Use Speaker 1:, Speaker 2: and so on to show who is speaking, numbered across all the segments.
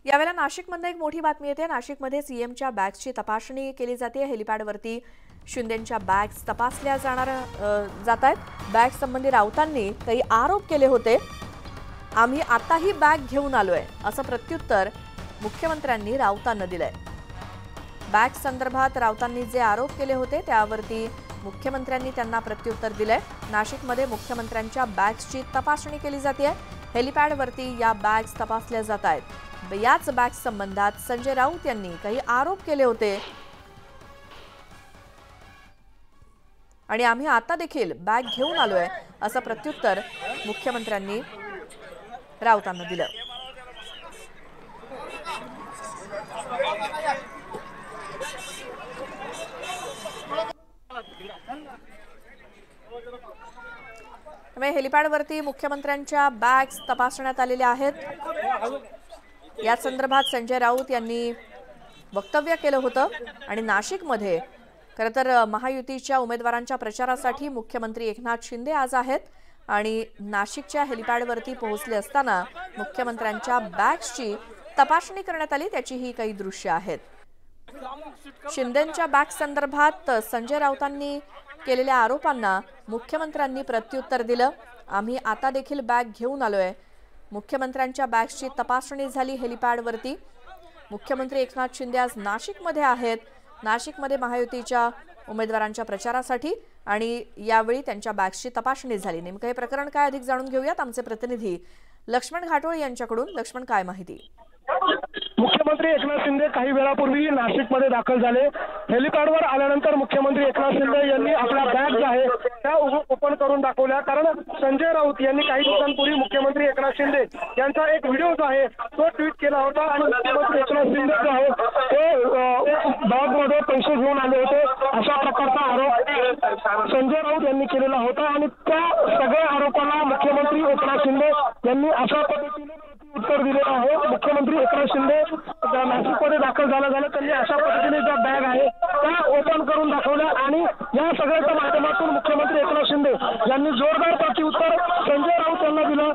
Speaker 1: यावेळेला नाशिकमध्ये एक मोठी बातमी येते। नाशिकमध्ये सीएमच्या बॅग्सची तपासणी केली जाते। हेलिपॅडवरती शिंदेंच्या बॅग्स तपासल्या जात आहेत। बॅग संबंधी राऊतांनी काही आरोप केले होते। आम्ही आताही बॅग घेऊन आलोय असं प्रत्युत्तर मुख्यमंत्र्यांनी राऊतांना दिलंय। बॅग संदर्भात राऊतांनी जे आरोप केले होते त्यावरती मुख्यमंत्र्यांनी त्यांना प्रत्युत्तर दिलंय। नाशिकमध्ये मुख्यमंत्र्यांच्या बॅग्सची तपासणी केली जाते। हेलिपॅडवरती या बॅग्स तपासल्या जात आहेत। याच बॅग संबंधात संजय राऊत यांनी काही आरोप केले होते आणि आम्ही आता देखील बॅग घेऊन आलोय असं प्रत्युत्तर मुख्यमंत्र्यांनी राऊतांना दिलं। त्यामुळे हेलिपॅडवरती मुख्यमंत्र्यांच्या बॅग्स तपासण्यात आलेल्या आहेत। या संदर्भात संजय राऊत यांनी वक्तव्य केलं होतं आणि नाशिकमध्ये खरं तर महायुतीच्या उमेदवारांच्या प्रचारासाठी मुख्यमंत्री एकनाथ शिंदे आज आहेत आणि नाशिकच्या हेलिपॅडवरती पोहोचले असताना मुख्यमंत्र्यांच्या बॅग्सची तपासणी करण्यात आली। त्याची ही काही दृश्य आहेत। शिंदेंच्या बॅग संदर्भात संजय राऊतांनी केलेल्या आरोपांना मुख्यमंत्र्यांनी प्रत्युत्तर दिलं। आम्ही आता देखील बॅग घेऊन आलोय। मुख्यमंत्र्यांच्या बॅग्सची तपासणी झाली हेलिपॅडवरती। मुख्यमंत्री एकनाथ शिंदे आज नाशिकमध्ये आहेत। नाशिकमध्ये महायुतीच्या उमेदवारांच्या प्रचारासाठी आणि यावेळी त्यांच्या बॅग्सची तपासणी झाली। नेमकं हे प्रकरण काय अधिक जाणून घेऊयात आमचे प्रतिनिधी लक्ष्मण घाटोळे यांच्याकडून। लक्ष्मण, काय माहिती?
Speaker 2: मुख्यमंत्री एकनाथ शिंदे काही वेळापूर्वी नाशिकमध्ये दाखल झाले। हेलिपॅडवर आल्यानंतर मुख्यमंत्री एकनाथ शिंदे यांनी आपल्या बॅग ज्या आहेत त्या ओपन करून दाखवल्या। कारण संजय राऊत यांनी काही दिवसांपूर्वी मुख्यमंत्री एकनाथ शिंदे यांचा एक व्हिडिओ जो आहे तो ट्विट केला होता आणि मुख्यमंत्री एकनाथ शिंदे जो आहे ते बॅगमध्ये पैसे घेऊन आले होते अशा प्रकारचा आरोप संजय राऊत यांनी केलेला होता आणि त्या सगळ्या आरोपांना मुख्यमंत्री एकनाथ शिंदे यांनी अशा पद्धतीने उत्तर दिलेलं आहे। मुख्यमंत्री एकनाथ शिंदे नाशिकमध्ये दाखल झाला त्यांनी अशा पद्धतीने ज्या बॅग आहे त्या ओपन करून दाखवल्या आणि या सगळ्याच्या माध्यमातून मुख्यमंत्री एकनाथ शिंदे यांनी जोरदार प्रत्युत्तर संजय राऊत यांना दिलं।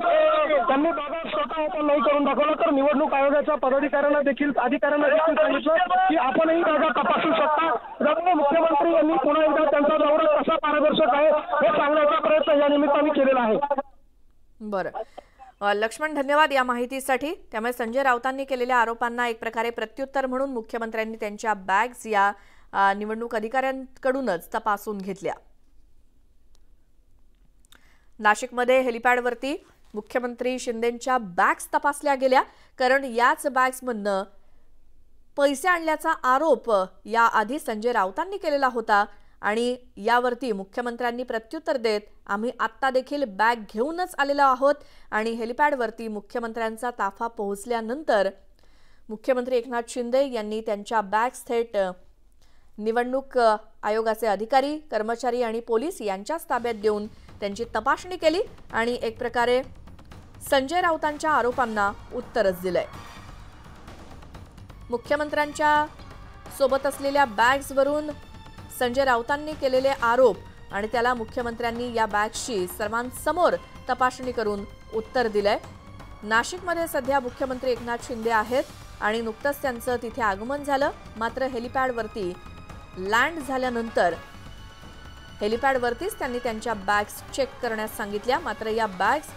Speaker 2: त्यांनी बॅगा स्वतः ओपन नाही करून दाखवलं तर निवडणूक आयोगाच्या अधिकाऱ्यांना देखील सांगितलं की आपणही बॅगा तपासू शकता। त्यामुळे मुख्यमंत्री यांनी पुन्हा एकदा त्यांचा दौरा कसा पारदर्शक आहे हे सांगण्याचा प्रयत्न या निमित्ताने केलेला आहे।
Speaker 1: बरं लक्ष्मण, धन्यवाद या माहितीसाठी। त्यामुळे संजय राऊतांनी केलेल्या आरोपांना एक प्रकारे प्रत्युत्तर म्हणून मुख्यमंत्र्यांनी त्यांच्या बॅग्स या निवडणूक अधिकाऱ्यांकडूनच तपासून घेतल्या। नाशिकमध्ये हेलिपॅडवरती मुख्यमंत्री शिंदेंच्या बॅग्स तपासल्या गेल्या कारण याच बॅग्समधनं पैसे आणल्याचा आरोप याआधी संजय राऊतांनी केलेला होता आणि यावरती मुख्यमंत्र्यांनी प्रत्युत्तर देत आम्ही आत्ता देखील बॅग घेऊनच आलेलो आहोत आणि हेलिपॅडवरती मुख्यमंत्र्यांचा ताफा पोहोचल्यानंतर मुख्यमंत्री एकनाथ शिंदे यांनी त्यांच्या बॅग्स थेट निवडणूक आयोगाचे अधिकारी, कर्मचारी आणि पोलीस यांच्याच ताब्यात देऊन त्यांची तपासणी केली आणि एक प्रकारे संजय राऊतांच्या आरोपांना उत्तरच दिलंय। मुख्यमंत्र्यांच्या सोबत असलेल्या बॅग्सवरून संजय राऊतांनी केलेले आरोप आणि त्याला मुख्यमंत्र्यांनी या बॅग्सची सर्वांसमोर तपासणी करून उत्तर दिलंय। नाशिकमध्ये सध्या मुख्यमंत्री एकनाथ शिंदे आहेत आणि नुकतंच त्यांचं तिथे आगमन झालं। मात्र हेलिपॅडवरती लँड झाल्यानंतर हेलिपॅडवरतीच त्यांनी त्यांच्या बॅग्स चेक करण्यास सांगितल्या। मात्र या बॅग्स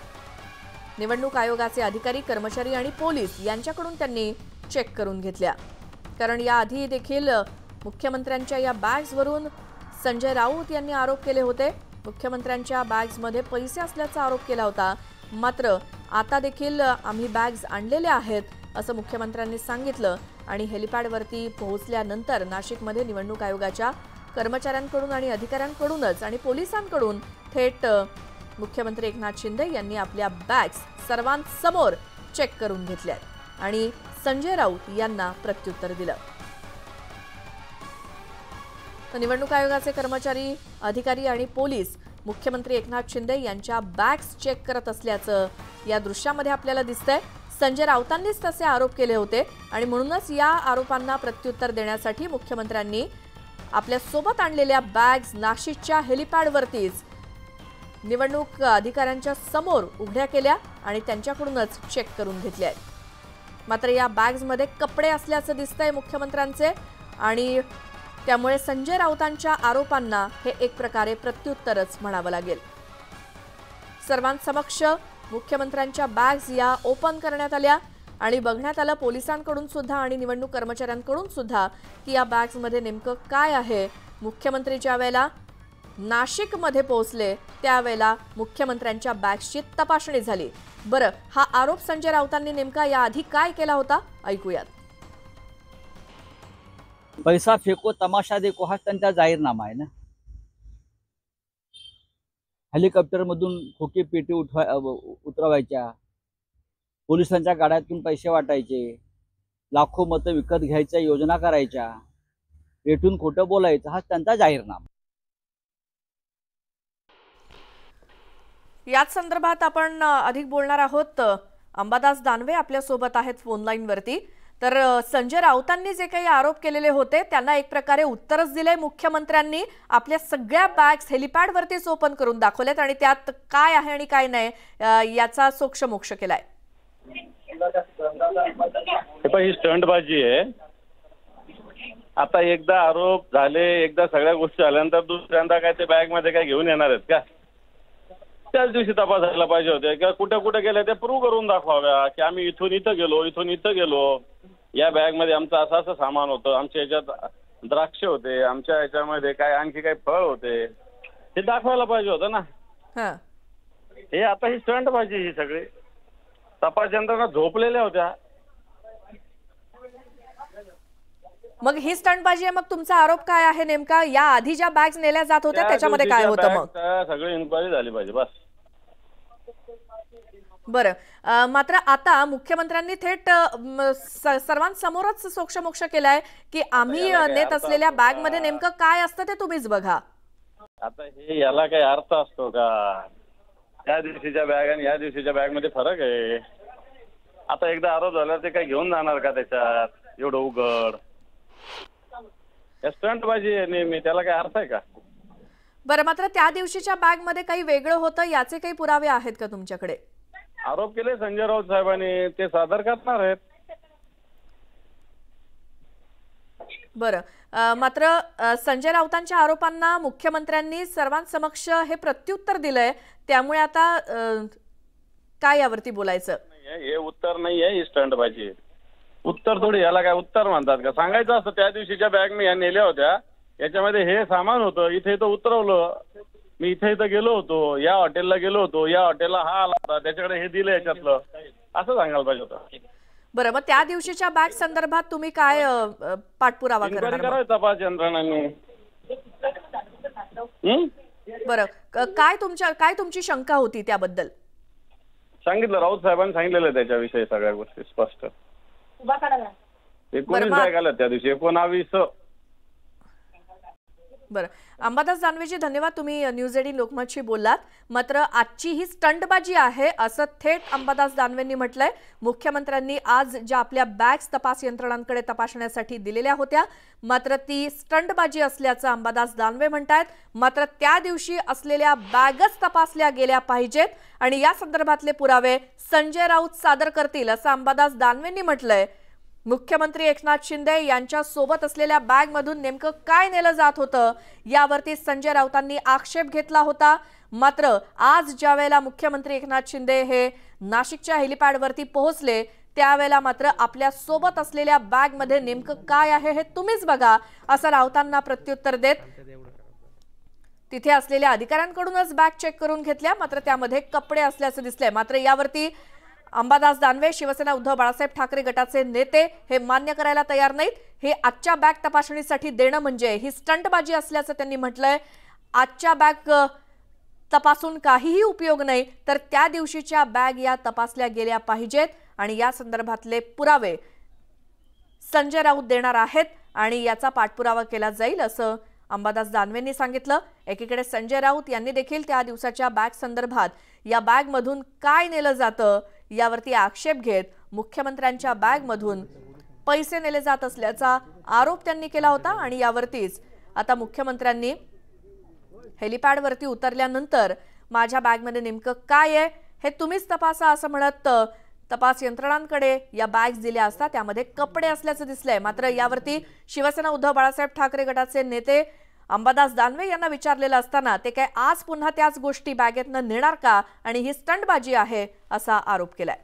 Speaker 1: निवडणूक आयोगाचे अधिकारी, कर्मचारी आणि पोलीस यांच्याकडून त्यांनी चेक करून घेतल्या कारण याआधी देखील मुख्यमंत्र्यांच्या या बॅग्सवरून संजय राऊत यांनी आरोप केले होते। मुख्यमंत्र्यांच्या बॅग्समध्ये पैसे असल्याचा आरोप केला होता। मात्र आता देखील आम्ही बॅग्स आणलेल्या आहेत असं मुख्यमंत्र्यांनी सांगितलं आणि हेलिपॅडवरती पोहोचल्यानंतर नाशिकमध्ये निवडणूक आयोगाच्या कर्मचाऱ्यांकडून आणि अधिकाऱ्यांकडूनच आणि पोलिसांकडून थेट मुख्यमंत्री एकनाथ शिंदे यांनी आपल्या बॅग्स सर्वांसमोर चेक करून घेतल्या आणि संजय राऊत यांना प्रत्युत्तर दिलं। निवडणूक आयोगाचे कर्मचारी, अधिकारी आणि पोलीस मुख्यमंत्री एकनाथ शिंदे यांच्या बॅग्स चेक करत असल्याचं या दृश्यामध्ये आपल्याला दिसतंय। संजय राऊतांनीच तसे आरोप केले होते आणि म्हणूनच या आरोपांना प्रत्युत्तर देण्यासाठी मुख्यमंत्र्यांनी आपल्या सोबत आणलेल्या बॅग्स नाशिकच्या हेलिपॅडवरतीच निवडणूक अधिकाऱ्यांच्या समोर उघड्या केल्या आणि त्यांच्याकडूनच चेक करून घेतल्या आहेत। मात्र या बॅग्समध्ये कपडे असल्याचं दिसतंय मुख्यमंत्र्यांचे आणि त्यामुळे संजय राऊतांच्या आरोपांना हे एक प्रकारे प्रत्युत्तरच म्हणावं लागेल। सर्वांसमक्ष मुख्यमंत्र्यांच्या बॅग्स या ओपन करण्यात आल्या आणि बघण्यात आलं पोलिसांकडून सुद्धा आणि निवडणूक कर्मचाऱ्यांकडून सुद्धा की या बॅग्समध्ये नेमकं काय आहे। मुख्यमंत्री ज्या वेळेला नाशिकमध्ये पोहोचले त्यावेळेला मुख्यमंत्र्यांच्या बॅग्सची तपासणी झाली। बरं, हा आरोप संजय राऊतांनी नेमका याआधी काय केला होता ऐकूयात।
Speaker 3: पैसा फेको तमाशा देखो हा त्यांचा जाहीरनामा आहे ना। हेलिकॉप्टर मधून खोके पेटी उतरवायच्या, पोलिसांच्या गाड्यातून पैसे वाटायचे, लाखो मतं विकत घ्यायच्या योजना करायच्या, पेटून खोटं बोलायचं हा त्यांचा जाहीरनामा।
Speaker 1: याच संदर्भात आपण अधिक बोलणार आहोत। अंबादास दानवे आपल्या सोबत आहेत फोन लाईन वरती। तर संजय राऊतांनी जे काही आरोप केलेले होते त्यांना एक प्रकारे उत्तरच दिले मुख्यमंत्र्यांनी। आपल्या सगळ्या बॅग्स हेलिपॅड वरतीच ओपन करून दाखवल्यात आणि त्यात काय आहे आणि काय नाही याचा सोक्षमोक्ष केलाय।
Speaker 4: ही स्टंटबाजी आहे। आता एकदा आरोप झाले, एकदा सगळ्या गोष्टी झाल्यानंतर दुसऱ्यांदा काय ते बॅग मध्ये काय घेऊन येणार आहेत का? त्याच दिवशी तपासायला पाहिजे होते किंवा कुठे कुठे गेले ते प्रूव्ह करून दाखवाव्या की आम्ही इथून इथं गेलो, इथून इथं गेलो, या बॅग मध्ये आमचं असं असं सामान होतं, आमच्या याच्यात द्राक्ष होते, आमच्या याच्यामध्ये काय आणखी काही फळ होते, हे दाखवायला पाहिजे होतं ना। हे आता ही स्टंटबाजी, ही सगळी तपास यंत्रणा झोपलेल्या होत्या।
Speaker 1: मग ही स्टंटबाजी आहे। मग तुमचा आरोप काय आहे नेमका? या आधी ज्या बॅग्स नेल्या जात होत्या त्याच्यामध्ये काय होतं? मग
Speaker 4: सगळी इन्क्वायरी झाली पाहिजे बस।
Speaker 1: बरं, मात्र आता मुख्यमंत्र्यांनी थेट सर्वांसमोरच सोक्षमोक्ष केलाय की आम्ही नेत असलेल्या बॅग मध्ये नेमकं काय असतं ते तुम्हीच बघा।
Speaker 4: आता हे याला काही अर्थ असतो का? त्या दिवशीच्या बॅग आणि या दिवशीच्या बॅग मध्ये फरक आहे। आता एकदा आरोप झाल्यावर ते काही घेऊन जाणार का त्याच्यात एवढं उघड? स्टंटबाजी आहे नेहमी, त्याला काही अर्थ आहे का?
Speaker 1: बरं, मात्र त्या दिवशीच्या बॅग मध्ये काही वेगळं होतं याचे काही पुरावे आहेत का तुमच्याकडे?
Speaker 4: आरोप केले संजय राऊत साहेबांनी, ते सादर करणार आहेत।
Speaker 1: बरं, मात्र संजय राऊतांच्या आरोपांना मुख्यमंत्र्यांनी सर्वांसमक्ष हे प्रत्युत्तर दिलंय, त्यामुळे आता काय यावरती बोलायचं?
Speaker 4: हे उत्तर नाही आहे, ही स्टंटबाजी। उत्तर थोडी, याला काय उत्तर म्हणतात का? सांगायचं असतं त्या दिवशीच्या बॅग मी या नेल्या होत्या, याच्यामध्ये हे सामान होतं, इथे इथं उतरवलं, मी इथे इथं गेलो होतो, या हॉटेलला गेलो होतो, या हॉटेलला हा आला होता, त्याच्याकडे हे दिलं याच्यातलं, असं सांगायला पाहिजे होतं। बरं,
Speaker 1: मग त्या दिवशीच्या बॅग संदर्भात तुम्ही काय पाठपुरावा करणार?
Speaker 4: तपास यंत्रणांनी।
Speaker 1: बरं, काय तुमची शंका होती त्याबद्दल?
Speaker 4: सांगितलं, राऊत साहेबांनी सांगितलेलं त्याच्याविषयी सगळ्या गोष्टी स्पष्ट। 19 बॅग आल्या त्या दिवशी, 19।
Speaker 1: बरं, अंबादास दानवेजी धन्यवाद, तुम्ही न्यूज 18 लोकमतशी बोललात। मात्र आजची ही स्टंटबाजी आहे असं थेट अंबादास दानवेंनी म्हटलंय। मुख्यमंत्र्यांनी आज ज्या आपल्या बॅग्स तपास यंत्रणांकडे तपासण्यासाठी दिलेल्या होत्या, मात्र ती स्टंटबाजी असल्याचं अंबादास दानवे म्हणतायत। मात्र त्या दिवशी असलेल्या बॅगच तपासल्या गेल्या पाहिजेत आणि या संदर्भातले पुरावे संजय राऊत सादर करतील असं अंबादास दानवेंनी म्हटलंय। मुख्यमंत्री एकनाथ शिंदे यांच्या सोबत असलेल्या बॅग मधून नेमकं काय नेलं जात होतं यावरती संजय राऊतांनी आक्षेप घेतला होता। मात्र आज ज्या वेळेला मुख्यमंत्री एकनाथ शिंदे हे नाशिकच्या हेलिपॅड वरती पोहोचले त्यावेळेला मात्र आपल्या सोबत असलेल्या बॅग मध्ये नेमकं काय आहे हे तुम्हीच बघा असं राऊतांना प्रत्युत्तर देत तिथे असलेल्या अधिकाऱ्यांकडूनच बॅग चेक करून घेतल्या, मात्र त्यामध्ये कपडे असल्याचं दिसलंय। मात्र यावरती अंबादास दानवे, शिवसेना उद्धव बाळासाहेब ठाकरे गटाचे नेते हे मान्य करायला तयार नाहीत। हे आजच्या बॅग तपासणीसाठी देणं म्हणजे ही स्टंटबाजी असल्याचं त्यांनी म्हटलंय। आजच्या बॅग तपासून काहीही उपयोग नाही, तर त्या दिवशीच्या बॅग या तपासल्या गेल्या पाहिजेत आणि या संदर्भातले पुरावे संजय राऊत देणार आहेत आणि याचा पाठपुरावा केला जाईल असं अंबादास दानवेंनी सांगितलं। एकीकडे संजय राऊत यांनी देखील त्या दिवसाच्या बॅग संदर्भात या बॅग मधून काय नेलं जातं यावरती आक्षेप घेत मुख्यमंत्र्यांच्या बॅग मधून पैसे नेले जात असल्याचा आरोप त्यांनी केला होता आणि यावरतीच आता मुख्यमंत्र्यांनी हेलिपॅड वरती उतरल्यानंतर माझ्या बॅग मध्ये नेमकं काय आहे हे तुम्हीच तपासा असं म्हणत तपास यंत्रणांकडे या बॅग्स दिल्या असता त्यामध्ये कपडे असल्याचं दिसलंय। मात्र यावरती शिवसेना उद्धव बाळासाहेब ठाकरे गटाचे नेते अंबादास दानवे यांना विचारलेलं असताना ते काय आज पुन्हा त्याच गोष्टी बॅगेतनं नेणार का आणि ही स्टंटबाजी आहे असा आरोप केलाय।